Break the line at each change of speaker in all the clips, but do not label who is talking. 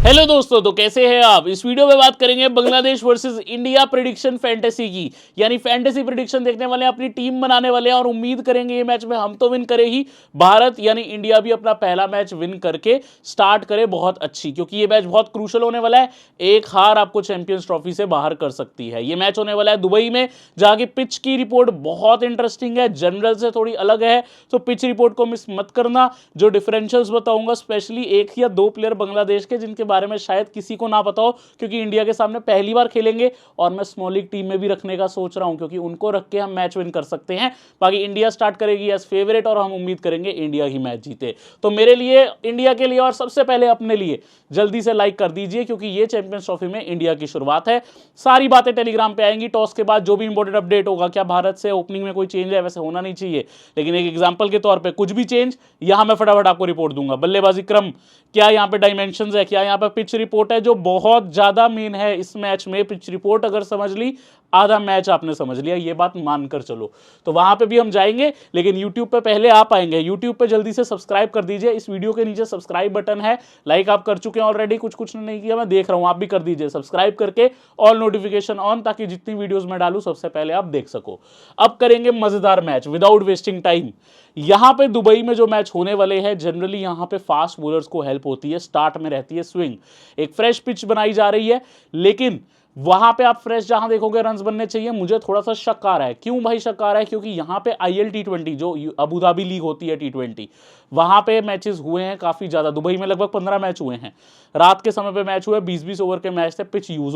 Hello दोस्तों, तो कैसे हैं आप। इस वीडियो में बात करेंगे Bangladesh versus India prediction fantasy की, यानी फैंटेसी प्रेडिक्शन देखने वाले हैं, अपनी टीम बनाने वाले हैं और उम्मीद करेंगे ये मैच में हम तो विन करे ही, भारत यानी इंडिया भी अपना पहला मैच विन करके स्टार्ट करे बहुत अच्छी, क्योंकि ये मैच बहुत क्रूशल होने वाला है। एक हार आपको चैंपियंस ट्रॉफी से बाहर कर सकती है। ये मैच होने वाला है दुबई में, जहां की पिच की रिपोर्ट बहुत इंटरेस्टिंग है, जनरल से थोड़ी अलग है, तो पिच रिपोर्ट को मिस मत करना। जो डिफरेंशियल्स बताऊंगा, स्पेशली एक या दो प्लेयर बांग्लादेश के जिनके बारे में शायद किसी को ना पता हो, क्योंकि इंडिया के सामने पहली बार खेलेंगे और मैं स्मॉल लीग टीम में भी रखने का सोच रहा हूं, क्योंकि उनको रख के हम मैच विन कर सकते हैं। बाकी इंडिया स्टार्ट करेगी एज फेवरेट और हम उम्मीद करेंगे इंडिया ही मैच जीते। तो मेरे लिए, इंडिया के लिए और सबसे पहले अपने लिए जल्दी से लाइक कर दीजिए, क्योंकि ये चैंपियंस ट्रॉफी में इंडिया की शुरुआत है। सारी बातें टेलीग्राम पे आएंगी टॉस के बाद, जो भी इंपॉर्टेंट अपडेट होगा। क्या भारत से ओपनिंग में कोई चेंज है? वैसे होना नहीं चाहिए, लेकिन एक एग्जांपल के तौर पे कुछ भी चेंज यहां मैं फटाफट आपको रिपोर्ट दूंगा। बल्लेबाजी क्रम, क्या यहां पे डायमेंशंस है, क्या यहां पे पिच रिपोर्ट है, जो बहुत ज्यादा मेन है इस मैच में। पिच रिपोर्ट अगर समझ ली, आधा मैच आपने समझ लिया, ये बात मानकर चलो। तो वहां पे भी हम जाएंगे, लेकिन यूट्यूब पे पहले आप आएंगे। यूट्यूब पे जल्दी से सब्सक्राइब कर दीजिए, इस वीडियो के नीचे सब्सक्राइब बटन है। लाइक आप कर चुके हैं ऑलरेडी, कुछ नहीं किया मैं देख रहा हूं, आप भी कर दीजिए सब्सक्राइब करके, ऑल नोटिफिकेशन ऑन, ताकि जितनी वीडियोस मैं डालूं सबसे पहले आप देख सको। अब करेंगे मजेदार मैच विदाउट वेस्टिंग टाइम। यहां पे दुबई में जो मैच होने वाले हैं, जनरली यहां पे फास्ट बॉलर्स को हेल्प होती है, स्टार्ट में रहती है स्विंग। एक फ्रेश पिच बनाई जा रही है, लेकिन वहां पे आप फ्रेश जहां देखोगे रन्स बनने चाहिए। मुझे थोड़ा सा शक आ रहा है। क्यों भाई शक आ रहा है? क्योंकि यहां पे आईएल टी20 जो अबू धाबी लीग होती है टी20, वहां पे मैचेस हुए हैं काफी ज्यादा। दुबई में लगभग 15 मैच हुए हैं, रात के समय पे मैच हुए, 20-20 ओवर के मैच थे, पिच यूज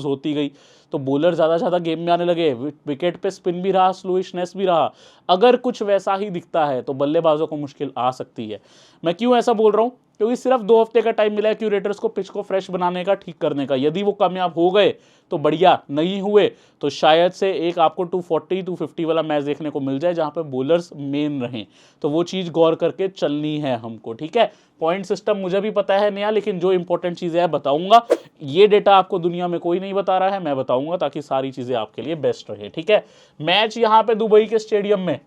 होती गई, तो बॉलर ज्यादा गेम में आने लगे, विकेट पे स्पिन भी रहा, स्लोइशनेस भी रहा। अगर कुछ वैसा ही दिखता है तो बल्लेबाजों को मुश्किल आ सकती है। मैं क्यों ऐसा बोल रहा हूं? क्योंकि सिर्फ 2 हफ्ते का टाइम मिला है क्यूरेटर्स को पिच को फ्रेश बनाने का, ठीक करने का। यदि वो कामयाब हो गए तो बढ़िया, नहीं हुए तो शायद से एक आपको 240-250 वाला मैच देखने को मिल जाए, जहां पे बॉलर्स मेन रहें। तो वो चीज गौर करके चलनी है हमको, ठीक है। पॉइंट सिस्टम मुझे भी पता है नया, लेकिन जो इंपॉर्टेंट चीजें हैं बताऊंगा। ये डेटा आपको दुनिया में कोई नहीं बता रहा है, मैं बताऊंगा, ताकि सारी चीजें आपके लिए बेस्ट रहे, ठीक है। मैच यहां पे दुबई के स्टेडियम में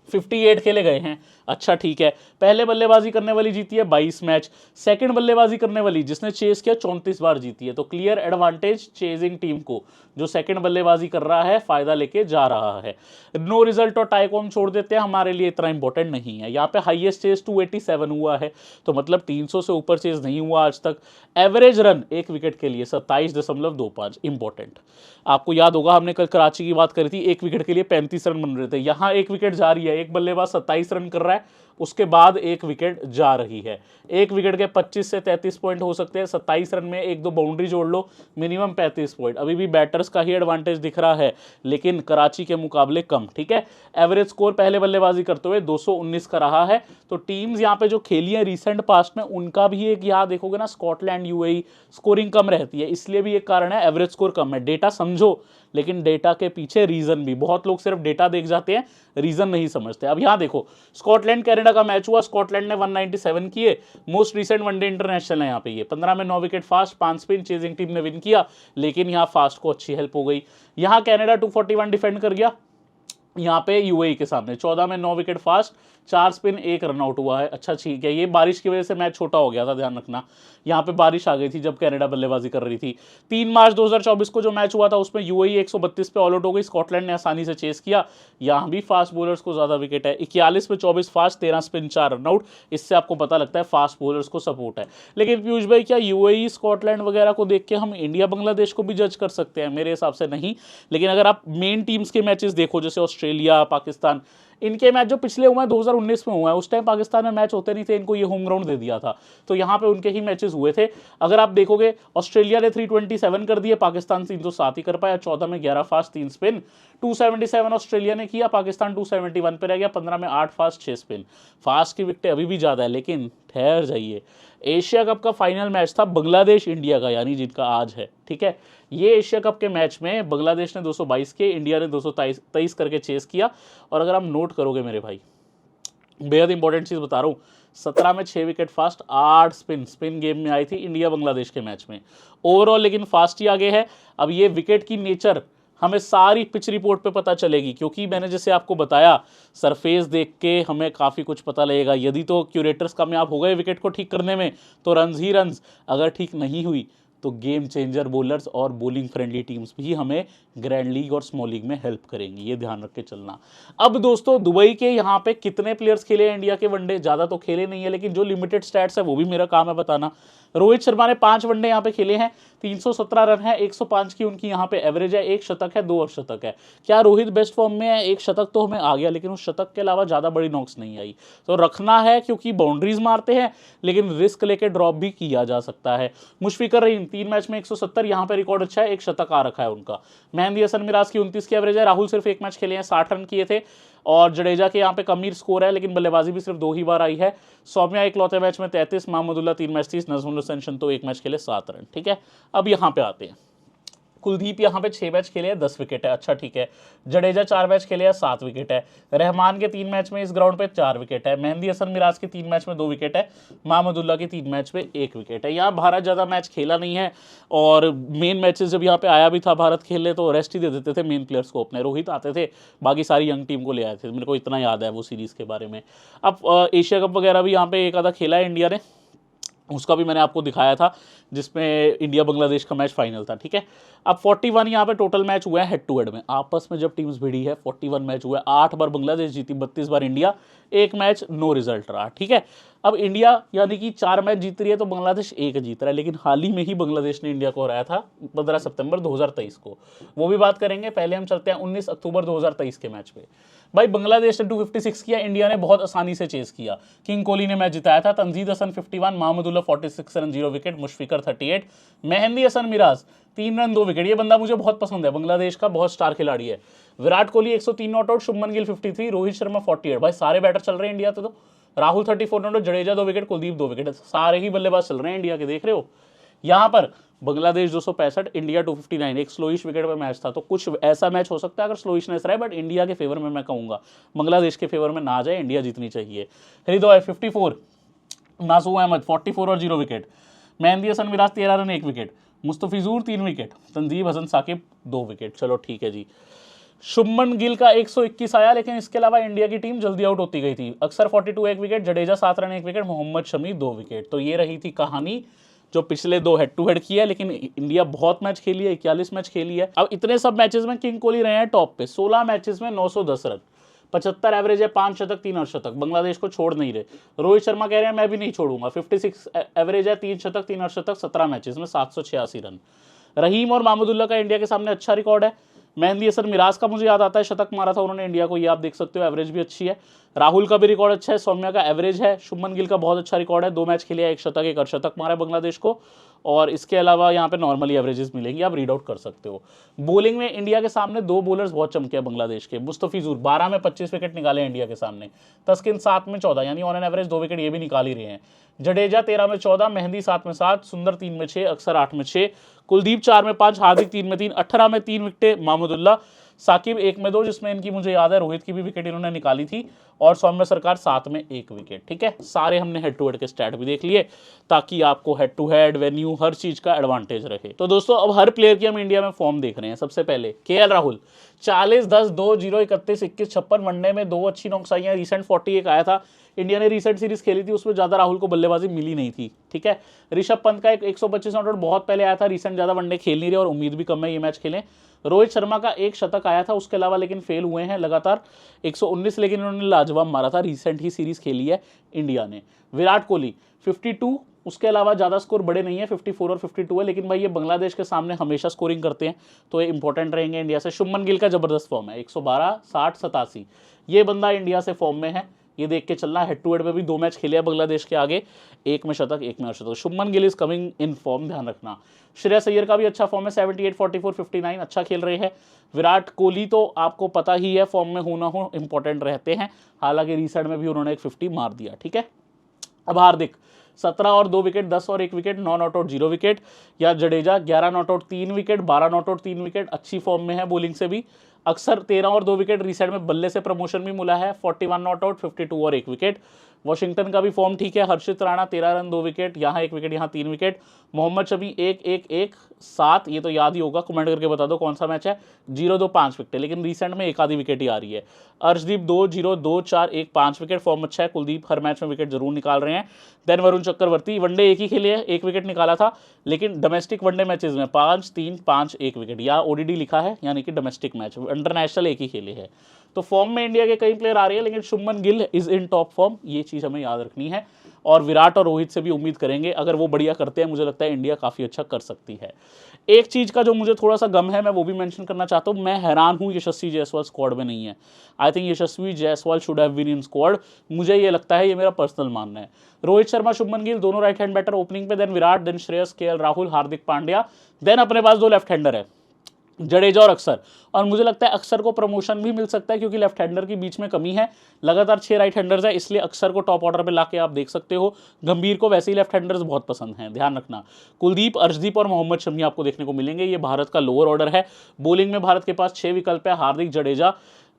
58 खेले गए हैं। अच्छा ठीक है, पहले बल्लेबाजी करने वाली जीती है 22 मैच, सेकंड बल्लेबाजी करने वाली जिसने चेस किया 34 बार जीती है। तो क्लियर एडवांटेज चेजिंग टीम को, जो सेकंड बल्लेबाजी कर रहा है फायदा लेके जा रहा है। नो रिजल्ट और टाई को हम छोड़ देते हैं, हमारे लिए इतना इंपॉर्टेंट नहीं है। यहाँ पे हाईएस्ट चेज 287 हुआ है, तो मतलब 300 से ऊपर चेज नहीं हुआ आज तक। एवरेज रन एक विकेट के लिए 27.25, इंपॉर्टेंट। आपको याद होगा हमने कल कराची की बात करी थी, एक विकेट के लिए 35 रन बन रहे थे। यहां एक विकेट जा रही है, एक बल्लेबाज 27 रन कर रहा है, उसके बाद एक विकेट जा रही है। एक विकेट के 25 से 33 पॉइंट हो सकते हैं, 27 रन में एक दो बाउंड्री जोड़ लो, मिनिमम 35 पॉइंट। अभी भी बैटर्स का ही एडवांटेज दिख रहा है, लेकिन कराची के मुकाबले कम, ठीक है। एवरेज स्कोर पहले बल्लेबाजी करते हुए 219 का रहा है। तो टीम्स यहां पे जो खेली है रिसेंट पास्ट में, उनका भी एक, यहां देखोगे ना, स्कॉटलैंड, यूएई, स्कोरिंग कम रहती है, इसलिए भी एक कारण है एवरेज स्कोर कम है। डेटा समझो, लेकिन डेटा के पीछे रीजन भी, बहुत लोग सिर्फ डेटा देख जाते हैं, रीजन नहीं समझते। अब यहां देखो, स्कॉटलैंड कनाडा का मैच हुआ, स्कॉटलैंड ने 197 किए, मोस्ट रिसेंट वनडे इंटरनेशनल है यहाँ पे। ये 15 में 9 wicket fast, 5 spin, chasing team ने विन किया, लेकिन यहाँ फास्ट को अच्छी हेल्प हो गई। यहाँ कनाडा 241 डिफेंड कर गया, यहाँ पे यूएई के सामने 14 में 9 wicket fast, 4 spin, 1 run out हुआ है। अच्छा ठीक है, ये बारिश की वजह से मैच छोटा हो गया था, ध्यान रखना। यहाँ पे बारिश आ गई थी जब कनाडा बल्लेबाजी कर रही थी। 3 मार्च 2024 को जो मैच हुआ था, उसमें यूएई 132 पे ऑल आउट हो गई, स्कॉटलैंड ने आसानी से चेस किया। यहाँ भी फास्ट बॉलर्स को ज्यादा विकेट है, 41 पे 24 फास्ट, 13 स्पिन, 4 रन आउट। इससे आपको पता लगता है फास्ट बॉलर्स को सपोर्ट है। लेकिन पीयूष भाई, क्या यूएई, स्कॉटलैंड वगैरह को देख के हम इंडिया बांग्लादेश को भी जज कर सकते हैं? मेरे हिसाब से नहीं। लेकिन अगर आप मेन टीम्स के मैचेस देखो, जैसे ऑस्ट्रेलिया, पाकिस्तान, इनके मैच जो पिछले हुए हैं 2019 में हुआ है, उस टाइम पाकिस्तान में मैच होते नहीं थे, इनको ये होम ग्राउंड दे दिया था, तो यहाँ पे उनके ही मैचेस हुए थे। अगर आप देखोगे, ऑस्ट्रेलिया ने 327 कर दिए, पाकिस्तान 307 ही कर पाया। 14 में 11 फास्ट, 3 स्पिन, 277 ऑस्ट्रेलिया ने किया, पाकिस्तान 271 पे रह गया। 15 में 8 फास्ट, 6 स्पिन। फास्ट की विकेटें अभी भी ज्यादा है, लेकिन ठहर जाइए, एशिया कप का फाइनल मैच था बांग्लादेश इंडिया का, यानी जिनका आज है, ठीक है। ये एशिया कप के मैच में बांग्लादेश ने 222 के, इंडिया ने 223 करके चेस किया। और अगर आप नोट करोगे मेरे भाई, बेहद इंपॉर्टेंट चीज बता रहा हूं, 17 में 6 विकेट फास्ट, 8 स्पिन गेम में आई थी इंडिया बांग्लादेश के मैच में ओवरऑल, लेकिन फास्ट ही आगे है। अब ये विकेट की नेचर हमें सारी पिच रिपोर्ट पे पता चलेगी, क्योंकि मैंने जैसे आपको बताया सरफेस देख के हमें काफ़ी कुछ पता लगेगा। यदि तो क्यूरेटर्स कामयाब हो गए विकेट को ठीक करने में तो रन्स ही रन्स, अगर ठीक नहीं हुई तो गेम चेंजर बॉलर्स और बॉलिंग फ्रेंडली टीम्स भी हमें ग्रैंड लीग और स्मॉल लीग में हेल्प करेंगी, ये ध्यान रख के चलना। अब दोस्तों दुबई के यहाँ पे कितने प्लेयर्स खेले हैं इंडिया के वनडे, ज़्यादा तो खेले नहीं है, लेकिन जो लिमिटेड स्टैट्स है वो भी मेरा काम है बताना। रोहित शर्मा ने 5 वनडे यहाँ पे खेले हैं, 317 रन है, 105 की उनकी यहाँ पे एवरेज है, 1 शतक है, 2 अर्धशतक है। क्या रोहित बेस्ट फॉर्म में है? 1 शतक तो हमें आ गया, लेकिन उस शतक के अलावा ज़्यादा बड़ी नॉक्स नहीं आई, तो रखना है क्योंकि बाउंड्रीज मारते हैं, लेकिन रिस्क लेके ड्रॉप भी किया जा सकता है। मुशफिकर रहीम 3 मैच में 170, यहाँ पे रिकॉर्ड अच्छा है, 1 शतक आ रखा है उनका। मेहंदी हसन मिराज की 29 की एवरेज है, राहुल सिर्फ 1 मैच खेले हैं, 60 रन किए थे, और जडेजा के यहाँ पे कम ही स्कोर है, लेकिन बल्लेबाजी भी सिर्फ 2 ही बार आई है। सौम्या इकलौते मैच में 33, महमूदुल्लाह 3 मैच 30, नजमुल हुसैन शंतो 1 मैच खेले 7 रन। ठीक है, अब यहाँ पे आते हैं। कुलदीप यहाँ पे 6 मैच खेले हैं, 10 विकेट है, अच्छा ठीक है। जडेजा 4 मैच खेले हैं, 7 विकेट है। रहमान के 3 मैच में इस ग्राउंड पे 4 विकेट है। मेहंदी हसन मिराज के 3 मैच में 2 विकेट है। महमूदुल्लाह के 3 मैच में 1 विकेट है। यहाँ भारत ज़्यादा मैच खेला नहीं है, और मेन मैचेस जब यहाँ पे आया भी था भारत खेलने तो रेस्ट ही दे देते थे मेन प्लेयर्स को अपने। रोहित आते थे, बाकी सारी यंग टीम को ले आए थे, मेरे को इतना याद है वो सीरीज़ के बारे में। अब एशिया कप वगैरह भी यहाँ पे एक आधा खेला है इंडिया ने, उसका भी मैंने आपको दिखाया था, जिसमें इंडिया बांग्लादेश का मैच फाइनल था। ठीक है, अब 41 यहाँ पे टोटल मैच हुए हैं हेड टू हेड में, आपस में जब टीम्स भिड़ी है 41 मैच हुए, 8 बार बांग्लादेश जीती, 32 बार इंडिया, 1 मैच नो रिजल्ट रहा। ठीक है, अब इंडिया यानी कि 4 मैच जीत रही है तो बांग्लादेश 1 जीत रहा है, लेकिन हाल ही में ही बांग्लादेश ने इंडिया को हराया था 15 सितंबर 2023 को, वो भी बात करेंगे। पहले हम चलते हैं 19 अक्टूबर 2023 के मैच पे। भाई बांग्लादेश ने 256 किया, इंडिया ने बहुत आसानी से चेस किया। किंग कोहली ने मैच जिताया था, Tanzid Hasan 51, Mahmudullah 46 run 0 wicket, Mushfiqur 38, Mehidy Hasan Miraz 3 run 2 wicket. ये बंदा मुझे बहुत पसंद है, बांग्लादेश का बहुत स्टार खिलाड़ी है। Virat Kohli 103 not out, Shubman Gill 53, Rohit Sharma 48। भाई सारे बैटर चल रहे हैं इंडिया तो Rahul 34 not out, Jadeja 2 wicket, Kuldeep 2 wicket, सारे ही बल्लेबाज चल रहे हैं इंडिया के, देख रहे हो। यहाँ पर बांग्लादेश 265, इंडिया 259, एक स्लोइश विकेट पर मैच था, तो कुछ ऐसा मैच हो सकता है अगर स्लोइशनेस रहे, बट इंडिया के फेवर में मैं कहूँगा, बांग्लादेश के फेवर में ना जाए, इंडिया जीतनी चाहिए। हृदय 54, नासू अहमद 44 और 0 wicket, Mehidy Hasan Miraz 13 run 1 wicket, Mustafizur 3 wicket, Tanzim Hasan Sakib 2 wicket. चलो ठीक है जी। शुभमन गिल का 121 आया, लेकिन इसके अलावा इंडिया की टीम जल्दी आउट होती गई थी। Axar 42 1 wicket, Jadeja 7 run 1 wicket, Mohammed Shami 2 wicket. तो ये रही थी कहानी जो पिछले 2 हेड टू हेड की है, लेकिन इंडिया बहुत मैच खेली है, 41 मैच खेली है। अब इतने सब मैचेस में किंग कोहली रहे हैं टॉप पे, 16 मैचेस में 910 रन, 75 एवरेज है, 5 शतक 3 अर्धशतक, बांग्लादेश को छोड़ नहीं रहे। रोहित शर्मा कह रहे हैं मैं भी नहीं छोड़ूंगा, 56 एवरेज है, 3 शतक 3 अर्धशतक, 17 मैचेस में 786 रन। रहीम और महमूदुल्लाह का इंडिया के सामने अच्छा रिकॉर्ड है। मेहंदी हसन मिराज का मुझे याद आता है, शतक मारा था उन्होंने इंडिया को, ये आप देख सकते हो, एवरेज भी अच्छी है। राहुल का भी रिकॉर्ड अच्छा है, सौम्या का एवरेज है, शुभमन गिल का बहुत अच्छा रिकॉर्ड है, 2 मैच खेले, 1 शतक 1 अर्धशतक मारा है बांग्लादेश को, और इसके अलावा यहाँ पे नॉर्मली एवरेजेस मिलेंगी, आप रीड आउट कर सकते हो। बॉलिंग में इंडिया के सामने 2 बॉलर्स बहुत चमके हैं बांग्लादेश के। मुस्तफिजूर 12 में 25 विकेट निकाले इंडिया के सामने, तस्किन 7 में 14, यानी ऑन एन एवरेज 2 विकेट ये भी निकाल ही रहे हैं। जडेजा 13 में 14, मेहंदी 7 में 7, सुंदर 3 में 6, अक्सर 8 में 6, कुलदीप 4 में 5, हार्दिक 3 में 3, 18 में 3 विकेटें महमूदुल्लाह, साकिब 1 में 2, जिसमें इनकी मुझे याद है रोहित की भी विकेट इन्होंने निकाली थी, और सौम्य सरकार 7 में 1 विकेट। ठीक है, सारे हमने हेड टू हेड के स्टैट भी देख लिए, ताकि आपको हेड टू हेड वेन्यू हर चीज का एडवांटेज रहे। तो दोस्तों अब हर प्लेयर की हम इंडिया में फॉर्म देख रहे हैं। सबसे पहले केएल राहुल 40 10 2 0 31 21 56, वनडे में 2 अच्छी नॉक्स आई हैं, रिसेंट 41 आया था। इंडिया ने रिसेंट सीरीज खेली थी, उसमें ज्यादा राहुल को बल्लेबाजी मिली नहीं थी। ठीक है, ऋषभ पंत का 125 नॉट आउट बहुत पहले आया था, रिसेंट ज्यादा वनडे खेल नहीं रहे और उम्मीद भी कम है ये मैच खेलें। रोहित शर्मा का 1 शतक आया था, उसके अलावा लेकिन फेल हुए हैं लगातार, 119, लेकिन उन्होंने लाजवाब मारा था, रिसेंट ही सीरीज खेली है इंडिया ने। विराट कोहली 52, उसके अलावा ज़्यादा स्कोर बड़े नहीं है, 54 और 52 है, लेकिन भाई ये बांग्लादेश के सामने हमेशा स्कोरिंग करते हैं, तो ये इंपॉर्टेंट रहेंगे इंडिया से। शुभमन गिल का जबरदस्त फॉर्म है, 112 60 87, ये बंदा इंडिया से फॉर्म में है, ये देख के चलना। हेड टू हेड में भी 2 मैच खेले हैं बांग्लादेश के आगे, 1 में शतक 1 में अर्धशतक। Shubman Gill is coming in form, ध्यान रखना। श्रेयस अय्यर का भी अच्छा फॉर्म है, 78 44 59, अच्छा खेल रहे हैं। विराट कोहली तो आपको पता ही है, फॉर्म में हो ना हो इंपॉर्टेंट रहते हैं, हालांकि रिसेंट में भी उन्होंने एक 50 मार दिया। ठीक है, अब हार्दिक 17 और 2 विकेट, 10 और 1 विकेट, 9 नॉट आउट 0 विकेट। या Jadeja 11 not out 3 wicket, 12 not out 3 wicket, अच्छी फॉर्म में है बॉलिंग से भी। अक्सर 13 और 2 विकेट, रिसेंट में बल्ले से प्रमोशन भी मिला है, 41 नॉट आउट, 52 और 1 विकेट। वॉशिंगटन का भी फॉर्म ठीक है, हर्षित राणा 13 रन 2 विकेट, यहाँ 1 विकेट, यहाँ 3 विकेट। मोहम्मद शमी 1-1-1-7, ये तो याद ही होगा, कमेंट करके बता दो कौन सा मैच है। 0-2-5 विकेट, लेकिन रिसेंट में एक आधी विकेट ही आ रही है। अर्शदीप 2-0-2-4-1-5 विकेट, फॉर्म अच्छा है। कुलदीप हर मैच में विकेट जरूर निकाल रहे हैं। देन वरुण चक्रवर्ती वनडे एक ही खेले है, 1 विकेट निकाला था, लेकिन डोमेस्टिक वनडे मैचेस में 5-3-5-1 विकेट, या ओडीडी लिखा है यानी कि डोमेस्टिक मैच, इंटरनेशनल एक ही खेले है। तो फॉर्म में इंडिया के कई प्लेयर आ रहे हैं, लेकिन Shubman Gill is in top form, ये चीज़ हमें याद रखनी है। और विराट और रोहित से भी उम्मीद करेंगे, अगर वो बढ़िया करते हैं मुझे लगता है इंडिया काफ़ी अच्छा कर सकती है। एक चीज़ का जो मुझे थोड़ा सा गम है, मैं वो भी मेंशन करना चाहता हूँ, मैं हैरान हूँ यशस्वी जायसवाल स्क्वाड में नहीं है। I think Yashasvi Jaiswal should have been in squad, मुझे ये लगता है, ये मेरा पर्सनल मानना है। रोहित शर्मा, शुभमन गिल दोनों राइट हैंड बैटर ओपनिंग पे, then Virat, then Shreyas, K L Rahul, Hardik Pandya, then अपने पास 2 लेफ्ट हैंडर है, जडेजा और अक्सर। और मुझे लगता है अक्सर को प्रमोशन भी मिल सकता है, क्योंकि लेफ्ट हैंडर के बीच में कमी है, लगातार 6 राइट हैंडर्स है, इसलिए अक्सर को टॉप ऑर्डर पे लाके आप देख सकते हो। गंभीर को वैसे ही लेफ्ट हैंडर्स बहुत पसंद हैं, ध्यान रखना। कुलदीप, अर्शदीप और मोहम्मद शमी आपको देखने को मिलेंगे, ये भारत का लोअर ऑर्डर है। बॉलिंग में भारत के पास 6 विकल्प है, हार्दिक, जडेजा,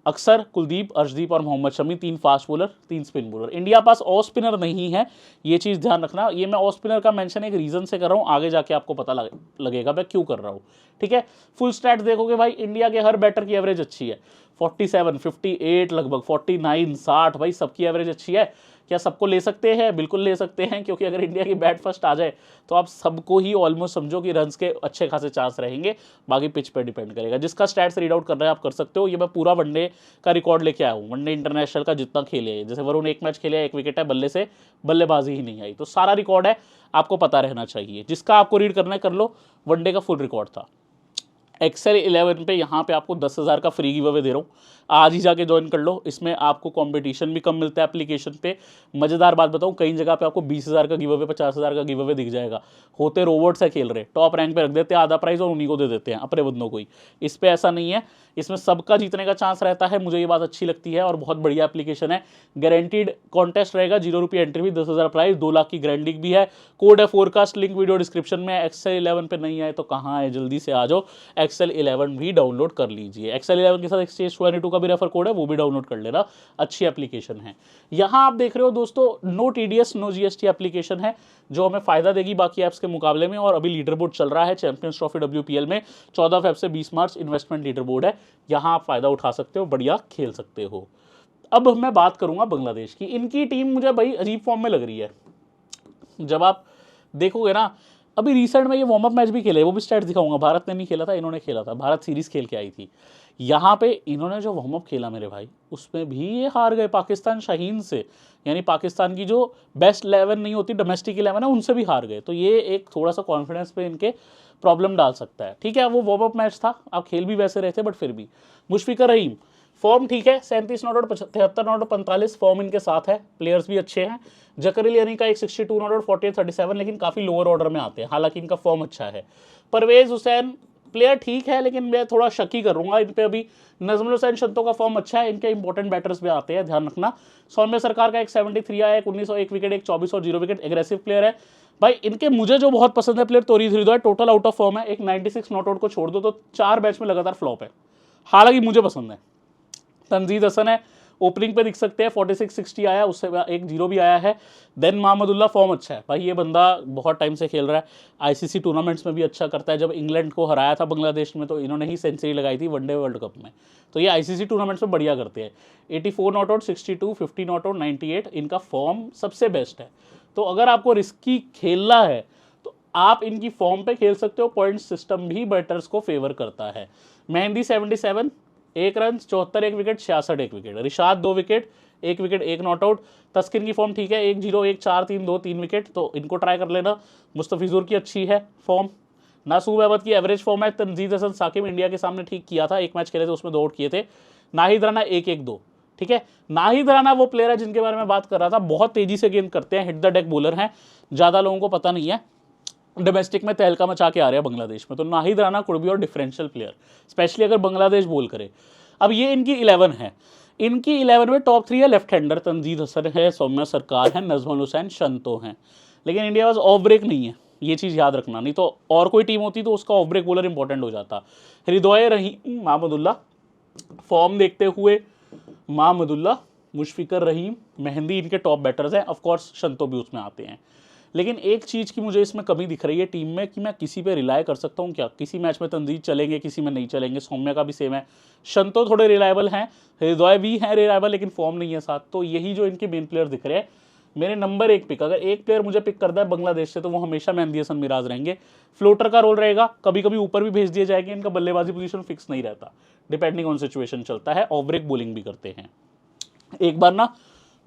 अक्सर, कुलदीप, अर्शदीप और Mohammed Shami, 3 fast bowler, 3 spin bowler. India पास ऑफ स्पिनर नहीं है, ये चीज़ ध्यान रखना। ये मैं ऑफ स्पिनर का मेंशन एक रीज़न से कर रहा हूँ, आगे जाके आपको पता लगेगा मैं क्यों कर रहा हूँ, ठीक है। फुल स्टैट देखोगे भाई, इंडिया के हर बैटर की एवरेज अच्छी है, 47, 58 लगभग, 49, 60, भाई सबकी एवरेज अच्छी है। क्या सबको ले सकते हैं? बिल्कुल ले सकते हैं, क्योंकि अगर इंडिया की बैट फर्स्ट आ जाए तो आप सबको ही ऑलमोस्ट समझो कि रन्स के अच्छे खासे चांस रहेंगे, बाकी पिच पे डिपेंड करेगा। जिसका स्टैट्स रीड आउट करना है आप कर सकते हो, ये मैं पूरा वनडे का रिकॉर्ड लेके आया हूँ, वनडे इंटरनेशनल का जितना खेले है। जैसे वरुण 1 मैच खेले, 1 विकेट है, बल्ले से बल्लेबाजी ही नहीं आई, तो सारा रिकॉर्ड है, आपको पता रहना चाहिए। जिसका आपको रीड करना है कर लो, वनडे का फुल रिकॉर्ड था। एक्सेल 11 पे यहाँ पे आपको 10,000 का फ्री गिव अवे दे रहा हूँ, आज ही जाके ज्वाइन कर लो। इसमें आपको कंपटीशन भी कम मिलता है एप्लीकेशन पे। मज़ेदार बात बताऊँ, कई जगह पे आपको 20,000 का गिव अवे, 50,000 का गिव अवे दिख जाएगा। होते रोबोट्स है खेल रहे, टॉप रैंक पे रख देते हैं आधा प्राइस और उन्हीं को दे देते हैं, अपने बंदों को ही। इस पर ऐसा नहीं है, इसमें सबका जीतने का चांस रहता है, मुझे ये बात अच्छी लगती है और बहुत बढ़िया एप्लीकेशन है। गारंटीड कॉन्टेस्ट रहेगा, 0 रुपये एंट्री भी, 10,000 प्राइस, 2 लाख की ग्रैंडिंग भी है। कोड है फोरकास्ट, लिंक वीडियो डिस्क्रिप्शन में। एक्सेल 11 पे नहीं आए तो कहाँ है, जल्दी से आ जाओ, एक्सेल 11 भी डाउनलोड कर लीजिए। एक्सेल 11 के साथ एक्सचेंज 22 का भी रेफर कोड है, वो भी डाउनलोड कर लेना, अच्छी एप्लीकेशन है। यहाँ आप देख रहे हो दोस्तों, no TDS no GST application है, जो हमें फायदा देगी बाकी ऐप्स के मुकाबले में। और अभी लीडर बोर्ड चल रहा है चैंपियंस ट्रॉफी WPL में, 14 फेब से 20 मार्च इन्वेस्टमेंट लीडर बोर्ड है, यहाँ आप फायदा उठा सकते हो, बढ़िया खेल सकते हो। अब मैं बात करूंगा बांग्लादेश की। इनकी टीम मुझे भाई अजीब फॉर्म में लग रही है। जब आप देखोगे ना, अभी रिसेंट में ये वार्म अप मैच भी खेले, वो भी स्टैट्स दिखाऊंगा। भारत ने नहीं खेला था, इन्होंने खेला था, भारत सीरीज खेल के आई थी। यहाँ पे इन्होंने जो वार्म अप खेला मेरे भाई, उसमें भी ये हार गए पाकिस्तान शाहीन से, यानी पाकिस्तान की जो बेस्ट 11 नहीं होती, डोमेस्टिक 11 है, उनसे भी हार गए। तो ये एक थोड़ा सा कॉन्फिडेंस पे इनके प्रॉब्लम डाल सकता है। ठीक है, वो वार्म अप मैच था, आप खेल भी वैसे रहे थे, बट फिर भी। मुशफिकर रहीम फॉर्म ठीक है, 37 not out, 73 not out, 45 form इनके साथ है, प्लेयर्स भी अच्छे हैं। जकरिल यानी का एक 62 नॉट आउट, 48, 37, लेकिन काफ़ी लोअर ऑर्डर में आते हैं, हालांकि इनका फॉर्म अच्छा है। परवेज हुसैन प्लेयर ठीक है, लेकिन मैं थोड़ा शक ही करूंगा इन पे अभी। नजमुल हुसैन शंतो का फॉर्म अच्छा है, इनके इंपॉर्टेंट बैटर्स भी आते हैं, ध्यान रखना। सौम्य सरकार का एक 73 आया, एक 19 और 1 विकेट, एक 24 और 0 विकेट, एग्रेसिव प्लेयर है भाई। इनके मुझे जो बहुत पसंद है प्लेयर, तोरी धीरिदो है, टोटल आउट ऑफ फॉर्म है, एक 96 नॉट आउट को छोड़ दो तो 4 मैच में लगातार फ्लॉप है, हालांकि मुझे पसंद है। तंजीद हसन है, ओपनिंग पे दिख सकते हैं, 46, 60 आया, उससे एक 0 भी आया है। देन मोहम्मदुल्लाह फॉर्म अच्छा है भाई, ये बंदा बहुत टाइम से खेल रहा है, आईसीसी टूर्नामेंट्स में भी अच्छा करता है। जब इंग्लैंड को हराया था बांग्लादेश में, तो इन्होंने ही सेंचुरी लगाई थी वनडे वर्ल्ड कप में, तो ये आईसीसी टूर्नामेंट्स में बढ़िया करते हैं। 84 नॉट आउट, 62, 50 नॉट आउट, 98, इनका फॉर्म सबसे बेस्ट है। तो अगर आपको रिस्की खेलना है तो आप इनकी फॉर्म पे खेल सकते हो, पॉइंट सिस्टम भी बैटर्स को फेवर करता है। Mehndi 77, 1 run, 74, 1 wicket, 66, 1 wicket. Rishad 2 wicket, 1 wicket, 1 not out. Taskin की फॉर्म ठीक है, 1-0, 1-4-3-2, 3 विकेट, तो इनको ट्राई कर लेना। मुस्तफिजुर की अच्छी है फॉर्म। नासूब अहमद की एवरेज फॉर्म है। तंजीद हसन साकिब इंडिया के सामने ठीक किया था, 1 मैच खेले थे, उसमें 2 आउट किए थे। नाहिद राना 1-1-2, ठीक है। नाहिद राना वो प्लेयर है जिनके बारे में बात कर रहा था, बहुत तेजी से गेंद करते हैं, हिट द डेक बॉलर हैं, ज़्यादा लोगों को पता नहीं है। डोमेस्टिक में तहलका मचा के आ रहे हैं बांग्लादेश में, तो नाहिद राना कुड बी और डिफरेंशियल प्लेयर, स्पेशली अगर बांग्लादेश बोल करे। अब ये इनकी 11 है, इनकी 11 में टॉप 3 है लेफ्ट हैंडर, तंजीद हसन है, सौम्या सरकार है, नजमुल हुसैन शंतो हैं। लेकिन इंडिया पास ऑफ ब्रेक नहीं है, ये चीज़ याद रखना, नहीं तो और कोई टीम होती तो उसका ऑफ ब्रेक बॉलर इंपॉर्टेंट हो जाता। हृदय रहीम, मोहम्मदुल्लाह, फॉर्म देखते हुए मामदुल्ला, मुशफिकर रहीम, मेहंदी इनके टॉप बैटर्स हैं। ऑफ कोर्स शंतो भी उसमें आते हैं। लेकिन एक चीज़ की मुझे इसमें कमी दिख रही है टीम में कि मैं किसी पे रिलाय कर सकता हूँ क्या। किसी मैच में तंजीद चलेंगे, किसी में नहीं चलेंगे। सौम्या का भी सेम है। शंतो थोड़े रिलायबल हैं, हृदय भी हैं रिलायबल, लेकिन फॉर्म नहीं है साथ। तो यही जो इनके मेन प्लेयर दिख रहे हैं। मेरे नंबर 1 पिक, अगर एक प्लेयर मुझे पिक करता है बांग्लादेश से, तो वो हमेशा मेहंदी हसन मिराज रहेंगे। फ्लोटर का रोल रहेगा, कभी कभी ऊपर भी भेज दिए जाएंगे। इनका बल्लेबाजी पोजीशन फिक्स नहीं रहता, डिपेंडिंग ऑन सिचुएशन चलता है। ऑफ ब्रेक बॉलिंग भी करते हैं। एक बार ना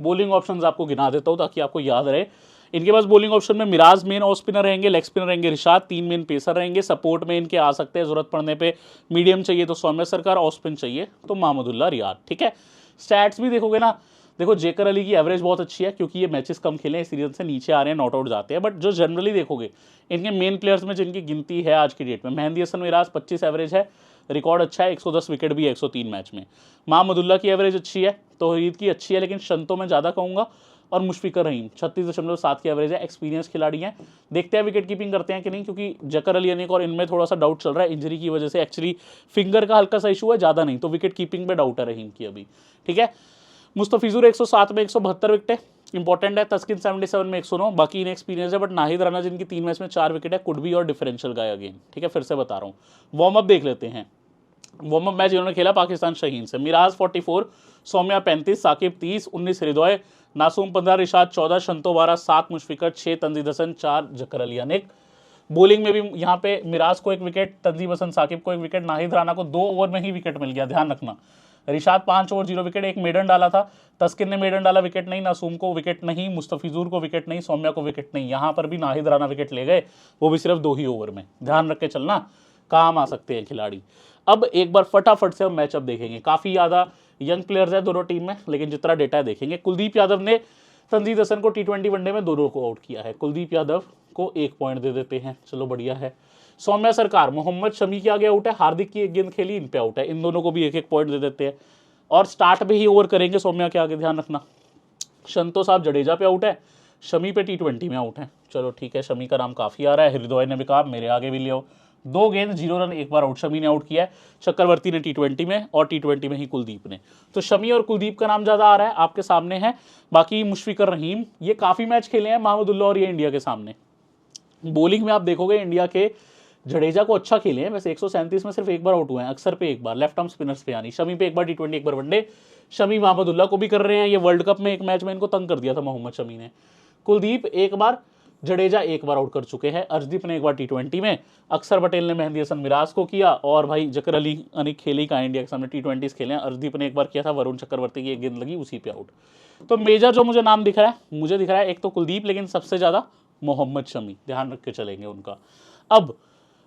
बॉलिंग ऑप्शंस आपको गिना देता हूँ ताकि आपको याद रहे। इनके पास बॉलिंग ऑप्शन में मिराज मेन ऑफ स्पिनर रहेंगे, लेग स्पिनर रहेंगे रिशाद, 3 मेन पेसर रहेंगे। सपोर्ट में इनके आ सकते हैं जरूरत पड़ने पे। मीडियम चाहिए तो सौम्य सरकार, ऑफ स्पिन चाहिए तो मामदुल्ला रियाद। ठीक है, स्टैट्स भी देखोगे ना, देखो जेकर अली की एवरेज बहुत अच्छी है क्योंकि ये मैचेस कम खेले हैं, इस रीजन से नीचे आ रहे हैं, नॉट आउट जाते हैं। बट जो जनरली देखोगे इनके मेन प्लेयर्स में जिनकी गिनती है आज की डेट में, मेहंदी हसन मिराज 25 एवरेज है, रिकॉर्ड अच्छा है, 110 विकेट भी है 103 मैच में। मामदुल्ला की एवरेज अच्छी है, तौहीद की अच्छी है, लेकिन शंतो में ज़्यादा कहूँगा। और मुशफिकर रहीम 36.7 की एवरेज है, एक्सपीरियंस खिलाड़ी हैं। देखते हैं विकेट कीपिंग करते हैं कि नहीं, क्योंकि जकर अली अनिक और इनमें थोड़ा सा डाउट चल रहा है इंजरी की वजह से। एक्चुअली फिंगर का हल्का सा इशू है, ज़्यादा नहीं, तो विकेट कीपिंग पे डाउट है रहीम की अभी। ठीक है, मुस्तफिजुर 107 में 172 विकेट इंपॉर्टेंट है। तस्किन 77 में 109, बाकी इन एक्सपीरियंस है। बट नाहिद राना जिनकी 3 मैच में 4 विकेट है, कुड भी और डिफरेंशियल गाय अगेन। ठीक है, फिर से बता रहा हूँ। वार्म अप देख लेते हैं। वार्म अप मैच इन्होंने खेला पाकिस्तान शाहीन से। मिराज 44, सौम्या 35, साकिब 30, 19 हृदय, नासूम 15, रिशाद 14, शंतो 12, 7 मुशफिकर, 6 तंजीद हसन, 4 जकर अली अनिक। बॉलिंग में भी यहाँ पे मिराज को 1 विकेट, तंजीब हसन साकिब को 1 विकेट, नाहिद राना को 2 ओवर में ही विकेट मिल गया, ध्यान रखना। रिशाद 5 ओवर 0 विकेट, 1 मेडन डाला था। तस्किन ने मेडन डाला, विकेट नहीं। नासूम को विकेट नहीं, मुस्तफिजुर को विकेट नहीं, सौम्या को विकेट नहीं। यहाँ पर भी नाहिद राना विकेट ले गए, वो भी सिर्फ 2 ही ओवर में। ध्यान रख के चलना, काम आ सकते हैं खिलाड़ी। अब एक बार फटाफट से हम मैचअप देखेंगे। काफ़ी ज़्यादा यंग प्लेयर्स हैं दोनों टीम में, लेकिन जितना डेटा है देखेंगे। कुलदीप यादव ने तंजीद हसन को T20 वनडे में दोनों को आउट किया है। कुलदीप यादव को 1 पॉइंट दे देते हैं, चलो बढ़िया है। सौम्या सरकार मोहम्मद शमी के आगे आउट है, हार्दिक की 1 गेंद खेली, इन पे आउट है। इन दोनों को भी 1-1 पॉइंट दे देते हैं। और स्टार्ट पे ही ओवर करेंगे सौम्या के आगे, ध्यान रखना। शंतो साहब जडेजा पे आउट है, शमी पे T20 में आउट है। चलो ठीक है, शमी का नाम काफ़ी आ रहा है। हृदय ने भी कहा मेरे आगे भी ले आओ। 2 गेंद 0 रन, 1 बार आउट शमी ने आउट किया है। चक्रवर्ती ने T20 में, और T20 में ही कुलदीप ने। तो शमी और कुलदीप का नाम ज़्यादा आ रहा है, आपके सामने है। बाकी मुशफिकर रहीम, ये काफ़ी मैच खेले हैं मामदुल्ला और ये इंडिया के सामने। बॉलिंग में आप देखोगे इंडिया के जडेजा को अच्छा खेले हैं, वैसे 137 में सिर्फ 1 बार आउट हुए हैं, अक्सर पे 1 बार, लेफ्ट आर्म स्पिनर्स पे यानी। शमी पे 1 बार T20, 1 बार वनडे। शमी महमदुल्ला को भी कर रहे हैं, ये वर्ल्ड कप में 1 मैच में इनको तंग कर दिया था मोहम्मद शमी ने। कुलदीप 1 बार, जडेजा 1 बार आउट कर चुके हैं। अर्शदीप ने 1 बार T20 में, अक्षर पटेल ने मेहंदी हसन मिराज को किया, और भाई जकर अली अनिक खेली का इंडिया के सामने T20 खेले हैं। अर्शदीप ने 1 बार किया था, वरुण चक्रवर्ती की 1 गेंद लगी, उसी पे आउट। तो मेजर जो मुझे नाम दिख रहा है, मुझे दिख रहा है एक तो कुलदीप, लेकिन सबसे ज़्यादा मोहम्मद शमी, ध्यान रख के चलेंगे उनका। अब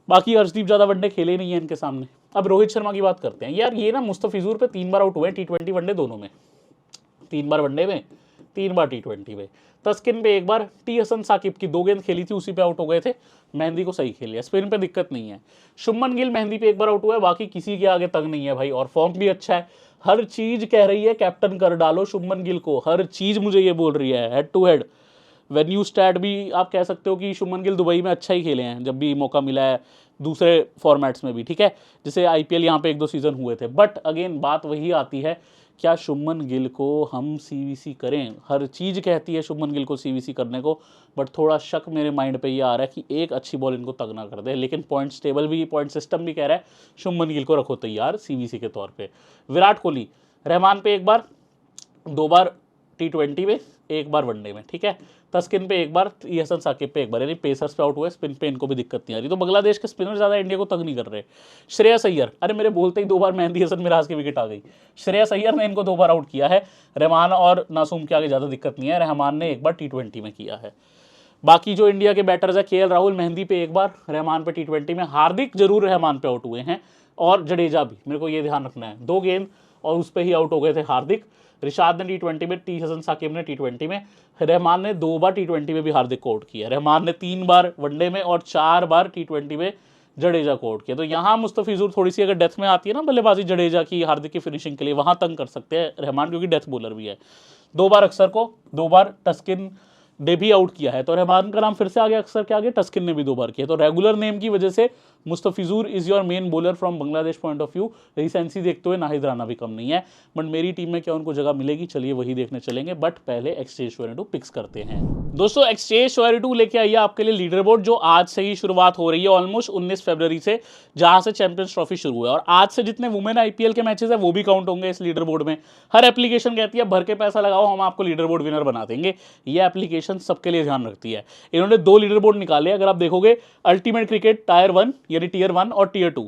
बाकी अर्शदीप ज़्यादा वनडे खेले नहीं है इनके सामने। अब रोहित शर्मा की बात करते हैं। यार ये ना मुस्तफिजुर पे 3 बार आउट हुए T20 वनडे दोनों में, 3 बार वनडे में, 3 बार T20 में। तस्किन पे 1 बार, टी हसन साकिब की 2 गेंद खेली थी, उसी पे आउट हो गए थे। मेहंदी को सही खेल लिया, स्पिन पे दिक्कत नहीं है। शुभमन गिल मेहंदी पे 1 बार आउट हुआ है, बाकी किसी के आगे तंग नहीं है भाई। और फॉर्म भी अच्छा है, हर चीज़ कह रही है कैप्टन कर डालो शुभमन गिल को, हर चीज़ मुझे ये बोल रही है। Head to head venue stat भी आप कह सकते हो कि शुभमन गिल दुबई में अच्छा ही खेले हैं जब भी मौका मिला है, दूसरे फॉर्मेट्स में भी। ठीक है, जैसे IPL यहाँ पे 1-2 सीजन हुए थे। बट अगेन बात वही आती है, क्या शुभमन गिल को हम CVC करें? हर चीज़ कहती है शुभमन गिल को CVC करने को, बट थोड़ा शक मेरे माइंड पे ये आ रहा है कि एक अच्छी बॉल इनको तंग ना कर दे। लेकिन पॉइंट्स टेबल भी, पॉइंट सिस्टम भी कह रहा है शुभमन गिल को रखो तैयार CVC के तौर पे। विराट कोहली रहमान पे 1 बार, 2 बार T20 में, 1 बार वनडे में। ठीक है, तस्किन पे 1 बार, हसन साकिब पे 1 बार, यानी पेसर्स पे आउट हुए, स्पिन पे इनको भी दिक्कत नहीं आ रही। तो बांग्लादेश के स्पिनर ज़्यादा इंडिया को तंग नहीं कर रहे। श्रेयस अय्यर, अरे मेरे बोलते ही 2 बार मेहंदी हसन मिराज की विकेट आ गई। श्रेयस अय्यर ने इनको 2 बार आउट किया है। रहमान और नासूम के आगे ज़्यादा दिक्कत नहीं है, रहमान ने 1 बार T20 में किया है। बाकी जो इंडिया के बैटर्स है, KL राहुल मेहंदी पे 1 बार, रहमान पे T20 में। हार्दिक जरूर रहमान पे आउट हुए हैं, और जडेजा भी, मेरे को ये ध्यान रखना है। 2 गेंद और उस पर ही आउट हो गए थे हार्दिक। रिशाद ने T20 में, टी हसन साकिब ने T20 में, रहमान ने 2 बार T20 में भी हार्दिक को आउट किया। रहमान ने 3 बार वनडे में और 4 बार T20 में जडेजा को आउट किया। तो यहाँ मुस्तफिजुर थोड़ी सी अगर डेथ में आती है ना बल्लेबाजी जडेजा की हार्दिक की फिनिशिंग के लिए, वहाँ तंग कर सकते हैं रहमान, क्योंकि डेथ बॉलर भी है। 2 बार अक्सर को, 2 बार तस्किन डेभी आउट किया है। तो रहमान का नाम फिर से आ गया अक्सर के आगे, टस्किन ने भी 2 बार किया। तो रेगुलर नेम की वजह से Mustafizur is your main bowler from Bangladesh point of view. Recency देखते हुए नाहिद राना भी कम नहीं है, बट मेरी टीम में क्या उनको जगह मिलेगी, चलिए वही देखने चलेंगे। बट पहले एक्सचेंज 22 पिक्स करते हैं। दोस्तों एक्सचेंज 22 लेके आइए आपके लिए लीडर बोर्ड, जो आज से ही शुरुआत हो रही है ऑलमोस्ट 19 फरवरी से, जहां से चैंपियंस ट्रॉफी शुरू है। और आज से जितने वुमेन आईपीएल के मैचेस है वो भी काउंट होंगे इस लीडर बोर्ड में। हर एप्लीकेशन कहती है भर के पैसा लगाओ, हम आपको लीडर बोर्ड विनर बना देंगे। ये एप्लीकेशन सबके लिए ध्यान रखती है। इन्होंने 2 लीडर बोर्ड निकाले, अगर आप देखोगे अल्टीमेट क्रिकेट टायर 1 यानी टीयर 1 और टीयर 2।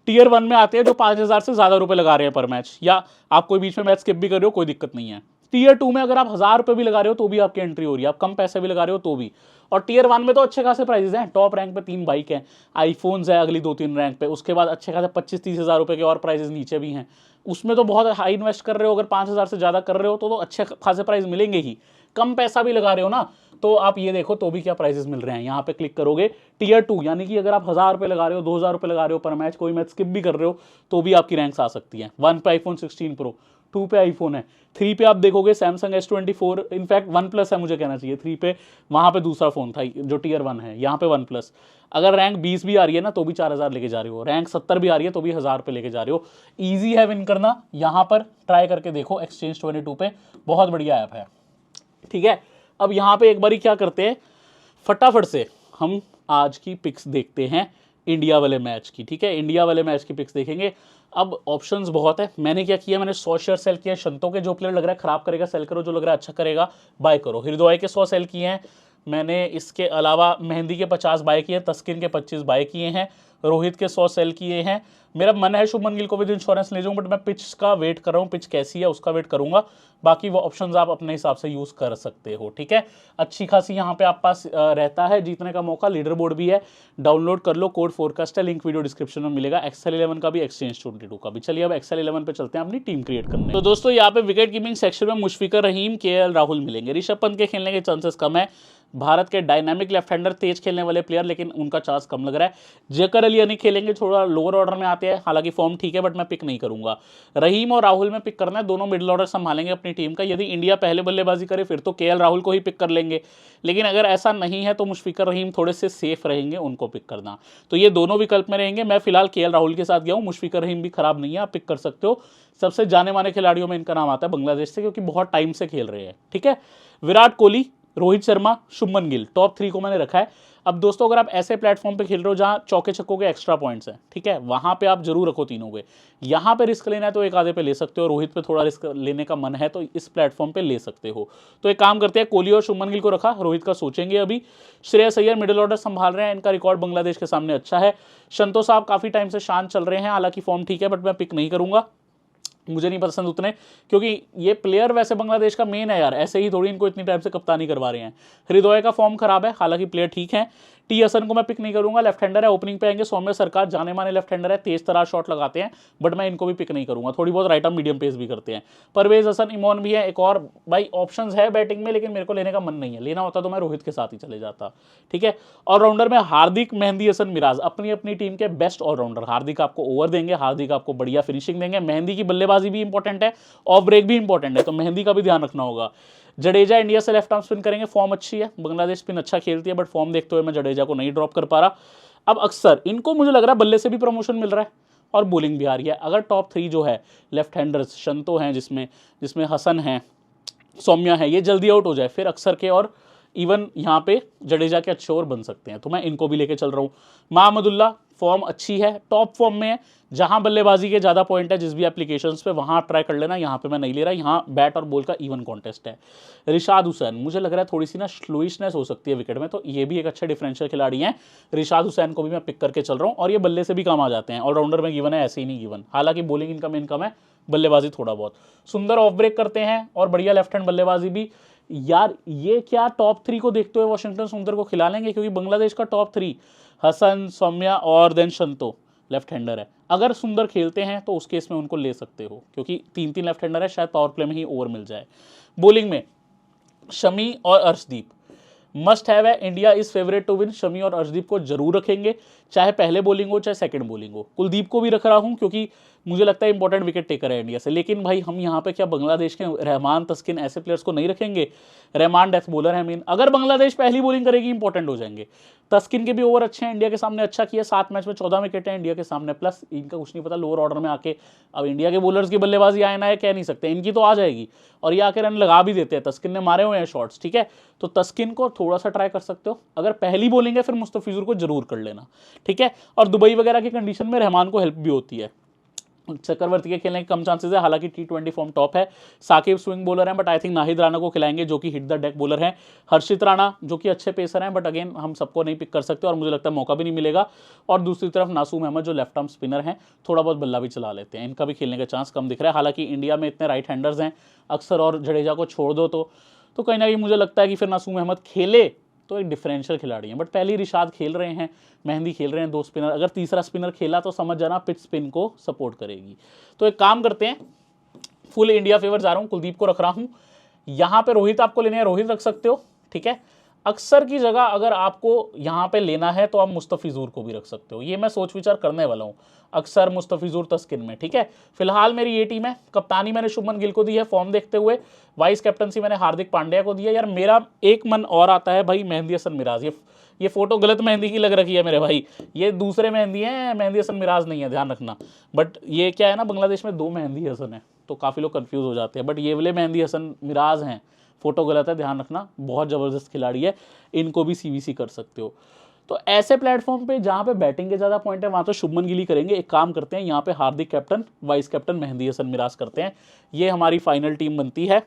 टीयर 1 में आते हैं जो 5000 से ज्यादा रुपए लगा रहे हैं पर मैच, या आप कोई बीच में मैच स्किप भी कर रहे हो कोई दिक्कत नहीं है। टीयर 2 में अगर आप 1000 रुपए भी लगा रहे हो तो भी आपकी एंट्री हो रही है, आप कम पैसे भी लगा रहे हो तो भी। और टीयर 1 में तो अच्छे खासे प्राइजेस हैं, टॉप रैंक पे 3 बाइक हैं, आईफोन्स है अगली 2-3 रैंक पे, उसके बाद अच्छे खासे 25-30 हज़ार रुपए के और प्राइजेस नीचे भी हैं। उसमें तो बहुत हाई इन्वेस्ट कर रहे हो, अगर 5000 से ज़्यादा कर रहे हो तो अच्छे खासे प्राइस मिलेंगे ही। कम पैसा भी लगा रहे हो ना, तो आप ये देखो तो भी क्या प्राइजेस मिल रहे हैं। यहाँ पे क्लिक करोगे टीयर 2, यानी कि अगर आप 1000 रुपए लगा रहे हो, 2000 रुपए लगा रहे हो पर मैच, कोई मैच स्किप भी कर रहे हो तो भी आपकी रैंक्स आ सकती है। 1 पे आईफोन 16 प्रो, 2 पे आईफोन है, 3 पे आप देखोगे सैमसंग S24, इनफैक्ट 1+ है मुझे कहना चाहिए, 3 पे वहाँ पे दूसरा फोन था जो टीयर 1 है, यहाँ पे 1+। अगर रैंक 20 भी आ रही है ना तो भी 4000 लेके जा रहे हो, रैंक 70 भी आ रही है तो भी 1000 रुपये लेके जा रहे हो। ईजी है विन करना, यहाँ पर ट्राई करके देखो एक्सचेंज 22 पे, बहुत बढ़िया ऐप है। ठीक है, अब यहाँ पे एक बारी क्या करते हैं, फटाफट से हम आज की पिक्स देखते हैं इंडिया वाले मैच की। ठीक है, इंडिया वाले मैच की पिक्स देखेंगे। अब ऑप्शंस बहुत है, मैंने क्या किया, मैंने 100 शेयर सेल किया शंतों के, जो प्लेयर लग रहा है खराब करेगा सेल करो, जो लग रहा है अच्छा करेगा बाय करो। हृदय के 100 सेल किए हैं मैंने, इसके अलावा मेहंदी के 50 बाय किए, तस्किन के 25 बाय किए हैं, रोहित के 100 सेल किए हैं। मेरा मन है शुभमन गिल को भी इंश्योरेंस ले जाऊं, बट मैं पिच का वेट कर रहा हूं, पिच कैसी है उसका वेट करूंगा। बाकी वो ऑप्शंस आप अपने हिसाब से यूज कर सकते हो। ठीक है, अच्छी खासी यहाँ पे आप पास रहता है जीतने का मौका, लीडर बोर्ड भी है, डाउनलोड कर लो, कोड फोरकास्ट है, लिंक वीडियो डिस्क्रिप्शन में मिलेगा, एक्सेल 11 का भी, एक्सचेंज 22 का भी। चलिए अब एक्सेल 11 पे चलते हैं अपनी टीम क्रिएट करने। तो दोस्तों यहाँ पे विकेट कीपिंग सेक्शन में मुशफिकर रहीम, केएल राहुल मिलेंगे। ऋषभ पंत के खेलने के चांसेस कम है, भारत के डायनामिक लेफ्ट हैंडर, तेज खेलने वाले प्लेयर, लेकिन उनका चांस कम लग रहा है। जकर अली नहीं खेलेंगे, थोड़ा लोअर ऑर्डर में आते हैं, हालांकि फॉर्म ठीक है बट मैं पिक नहीं करूंगा। रहीम और राहुल में पिक करना है, दोनों मिडिल ऑर्डर संभालेंगे अपनी टीम का। यदि इंडिया पहले बल्लेबाजी करे फिर तो केएल राहुल को ही पिक कर लेंगे, लेकिन अगर ऐसा नहीं है तो मुशफिकर रहीम थोड़े से सेफ रहेंगे, उनको पिक करना। तो ये दोनों विकल्प में रहेंगे। मैं फिलहाल केएल राहुल के साथ गया हूँ, मुशफिकर रहीम भी खराब नहीं है, आप पिक कर सकते हो। सबसे जाने माने खिलाड़ियों में इनका नाम आता है बांग्लादेश से, क्योंकि बहुत टाइम से खेल रहे हैं। ठीक है, विराट कोहली, रोहित शर्मा, शुभमन गिल, टॉप 3 को मैंने रखा है। अब दोस्तों अगर आप ऐसे प्लेटफॉर्म पे खेल रहे हो जहां चौके छक्कों के एक्स्ट्रा पॉइंट्स हैं, ठीक है, वहां पे आप जरूर रखो तीनों के। यहां पे रिस्क लेना है तो एक आधे पे ले सकते हो, रोहित पे थोड़ा रिस्क लेने का मन है तो इस प्लेटफॉर्म पे ले सकते हो। तो एक काम करते हैं, कोहली और शुभमन गिल को रखा, रोहित का सोचेंगे अभी। श्रेयस अय्यर मिडिल ऑर्डर संभाल रहे हैं, इनका रिकॉर्ड बांग्लादेश के सामने अच्छा है। संतो साहब काफी टाइम से शांत चल रहे हैं, हालांकि फॉर्म ठीक है बट मैं पिक नहीं करूंगा, मुझे नहीं पसंद उतने, क्योंकि ये प्लेयर वैसे बांग्लादेश का मेन है यार, ऐसे ही थोड़ी इनको इतनी टाइम से कप्तानी करवा रहे हैं। हृदय का फॉर्म खराब है, हालांकि प्लेयर ठीक है। टी हसन को मैं पिक नहीं करूंगा, लेफ्ट हैंडर है, ओपनिंग पे आएंगे। सौम्य सरकार जाने माने लेफ्ट हैंडर है, तेज तरार शॉट लगाते हैं, बट मैं इनको भी पिक नहीं करूंगा, थोड़ी बहुत राइट आर्म मीडियम पेस भी करते हैं। परवेज हसन, इमोन भी है, एक और भाई ऑप्शंस है बैटिंग में, लेकिन मेरे को लेने का मन नहीं है, लेना होता तो मैं रोहित के साथ ही चले जाता। ठीक है, ऑलराउंडर में हार्दिक, मेहंदी हसन, मिराज, अपनी अपनी टीम के बेस्ट ऑलराउंडर। हार्दिक आपको ओवर देंगे, हार्दिक आपको बढ़िया फिनिशिंग देंगे, मेहंदी की बल्लेबाजी भी इंपॉर्टेंट है, ऑफ ब्रेक भी इंपॉर्टेंट है, तो मेहंदी का भी ध्यान रखना होगा। जडेजा इंडिया से लेफ्ट आर्म स्पिन करेंगे, फॉर्म अच्छी है, बांग्लादेश स्पिन अच्छा खेलती है, बट फॉर्म देखते हुए मैं जडेजा को नहीं ड्रॉप कर पा रहा। अब अक्सर इनको मुझे लग रहा है बल्ले से भी प्रमोशन मिल रहा है और बॉलिंग भी आ रही है। अगर टॉप 3 जो है लेफ्ट हैंडर्स, शंतो हैं जिसमें हसन है, सौम्या है, ये जल्दी आउट हो जाए, फिर अक्सर के और इवन यहाँ पे जडेजा के अच्छे ओवर बन सकते हैं, तो मैं इनको भी लेके चल रहा हूँ। महमुदुल्लाह फॉर्म अच्छी है, टॉप फॉर्म में है, जहां बल्लेबाजी के ज़्यादा पॉइंट है जिस भी एप्लीकेशंस पे, वहां ट्राई कर लेना, यहाँ पे मैं नहीं ले रहा, यहाँ बैट और बॉल का इवन कॉन्टेस्ट है। रिशाद हुसैन, मुझे लग रहा है थोड़ी सी ना स्लोइशनेस हो सकती है विकेट में, तो ये भी एक अच्छे डिफरेंशियल खिलाड़ी हैं। रिशाद हुसैन को भी मैं पिक करके चल रहा हूँ, और ये बल्ले से भी काम आ जाते हैं, ऑलराउंडर में गिवन है, ऐसे ही नहीं गिवन, हालांकि बॉलिंग इनकम है, बल्लेबाजी थोड़ा बहुत। सुंदर ऑफ ब्रेक करते हैं और बढ़िया लेफ्ट हैंड बल्लेबाजी भी। यार ये क्या टॉप 3 को देखते हुए वॉशिंगटन सुंदर को खिला लेंगे, क्योंकि बांग्लादेश का टॉप 3 हसन, सौम्या और देन शंतो लेफ्ट हैंडर है। अगर सुंदर खेलते हैं तो उस केस में उनको ले सकते हो, क्योंकि 3-3 लेफ्ट हैंडर है, शायद पावर प्ले में ही ओवर मिल जाए। बॉलिंग में शमी और अर्शदीप मस्ट हैव है, India is favourite to win. Shami और अर्शदीप को जरूर रखेंगे, चाहे पहले बॉलिंग हो चाहे सेकंड बॉलिंग हो। कुलदीप को भी रख रहा हूं, क्योंकि मुझे लगता है इंपॉर्टेंट विकेट टेकर है इंडिया से। लेकिन भाई हम यहाँ पे क्या बांग्लादेश के रहमान, तस्किन ऐसे प्लेयर्स को नहीं रखेंगे? रहमान डेथ बॉलर है मेन, अगर बांग्लादेश पहली बॉलिंग करेगी इंपॉर्टेंट हो जाएंगे। तस्किन के भी ओवर अच्छे हैं, इंडिया के सामने अच्छा किया, 7 मैच में 14 विकेट है इंडिया के सामने, प्लस इनका कुछ नहीं पता लोअर ऑर्डर में आके अब इंडिया के बॉलर्स की बल्लेबाजी आए ना है कह नहीं सकते, इनकी तो आ जाएगी और ये आके रन लगा भी देते हैं। तस्किन ने मारे हुए हैं शॉट्स, ठीक है, तो तस्किन को थोड़ा सा ट्राई कर सकते हो। अगर पहली बॉलिंग है फिर मुस्तफिजुर को जरूर कर लेना, ठीक है। और दुबई वगैरह की कंडीशन में रहमान को हेल्प भी होती है। चक्रवर्ती के खेलने के कम चांसेस है, हालांकि T20 फॉर्म टॉप है। साकिब स्विंग बॉलर हैं, but I think Nahid Rana को खिलाएंगे जो कि हिट द डेक बॉलर हैं। हर्षित राणा जो कि अच्छे पेसर हैं, बट अगेन हम सबको नहीं पिक कर सकते और मुझे लगता है मौका भी नहीं मिलेगा। और दूसरी तरफ नासूम अहमद जो लेफ्ट आर्म स्पिनर हैं, थोड़ा बहुत बल्ला भी चला लेते हैं, इनका भी खेलने का चांस कम दिख रहा है। हालांकि इंडिया में इतने राइट हैंडर्स हैं, अक्सर और जडेजा को छोड़ दो तो कहीं ना कहीं मुझे लगता है कि फिर नासूम अहमद खेले तो एक डिफरेंशियल खिलाड़ी हैं। बट पहले रिशाद खेल रहे हैं, मेहंदी खेल रहे हैं, 2 स्पिनर, अगर तीसरा स्पिनर खेला तो समझ जाना पिच स्पिन को सपोर्ट करेगी। तो एक काम करते हैं, फुल इंडिया फेवर जा रहा हूँ, कुलदीप को रख रहा हूँ। यहाँ पे रोहित आपको लेने हैं, रोहित रख सकते हो, ठीक है। अक्सर की जगह अगर आपको यहाँ पे लेना है तो आप मुस्तफिजुर को भी रख सकते हो, ये मैं सोच विचार करने वाला हूँ। अक्सर मुस्तफिजुर तस्किन में, ठीक है। फिलहाल मेरी ये टीम है, कप्तानी मैंने शुभमन गिल को दी है फॉर्म देखते हुए, वाइस कैप्टनसी मैंने हार्दिक पांड्या को दी है। यार मेरा एक मन और आता है भाई मेहंदी हसन मिराज, ये फोटो गलत मेहंदी की लग रखी है मेरे भाई, ये दूसरे मेहंदी है, मेहंदी हसन मिराज नहीं है, ध्यान रखना। बट ये क्या है ना, बांग्लादेश में 2 मेहंदी हसन है तो काफ़ी लोग कंफ्यूज हो जाते हैं, बट ये वाले मेहंदी हसन मिराज हैं, फोटो गलत है, ध्यान रखना। बहुत ज़बरदस्त खिलाड़ी है, इनको भी CVC कर सकते हो। तो ऐसे प्लेटफॉर्म पे जहाँ पे बैटिंग के ज़्यादा पॉइंट है वहाँ तो शुभमन गिल ही करेंगे। एक काम करते हैं, यहाँ पे Hardik captain, vice captain Mehidy Hasan Miraz करते हैं। ये हमारी फाइनल टीम बनती है।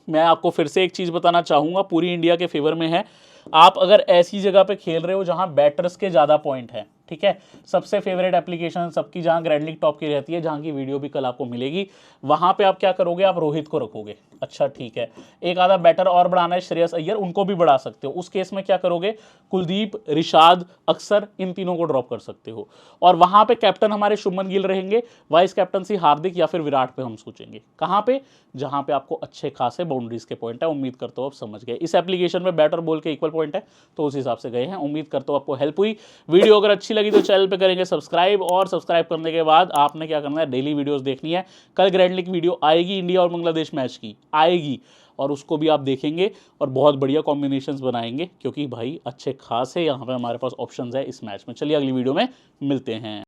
मैं आपको फिर से एक चीज़ बताना चाहूँगा, पूरी इंडिया के फेवर में है। आप अगर ऐसी जगह पे खेल रहे हो जहाँ बैटर्स के ज़्यादा पॉइंट है, ठीक है, सबसे फेवरेट एप्लीकेशन सबकी जहाँ ग्रैंड लीग टॉप की रहती है, जहाँ की वीडियो भी कल आपको मिलेगी, वहाँ पे आप क्या करोगे, आप रोहित को रखोगे। अच्छा ठीक है, एक आधा बैटर और बढ़ाना है, श्रेयस अय्यर, उनको भी बढ़ा सकते हो। उस केस में क्या करोगे, कुलदीप, रिशाद, अक्सर, इन तीनों को ड्रॉप कर सकते हो। और वहाँ पे कैप्टन हमारे शुभमन गिल रहेंगे, वाइस कैप्टनसी हार्दिक या फिर विराट पे हम सोचेंगे। कहाँ पे, जहाँ पे आपको अच्छे खासे बाउंड्रीज के पॉइंट है। उम्मीद करता हूँ आप समझ गए, इस एप्लीकेशन में बैटर बॉल के इक्वल पॉइंट है तो उस हिसाब से गए हैं। उम्मीद करता हूँ आपको हेल्प हुई। वीडियो अगर अच्छी लगी तो चैनल पे करेंगे सब्सक्राइब, और सब्सक्राइब करने के बाद आपने क्या करना है, डेली वीडियोस देखनी है। कल ग्रैंड लीग वीडियो आएगी, इंडिया और बांग्लादेश मैच की आएगी, और उसको भी आप देखेंगे और बहुत बढ़िया कॉम्बिनेशंस बनाएंगे, क्योंकि भाई अच्छे खास है यहाँ पे हमारे पास ऑप्शंस है इस मैच में। चलिए अगली वीडियो में मिलते हैं।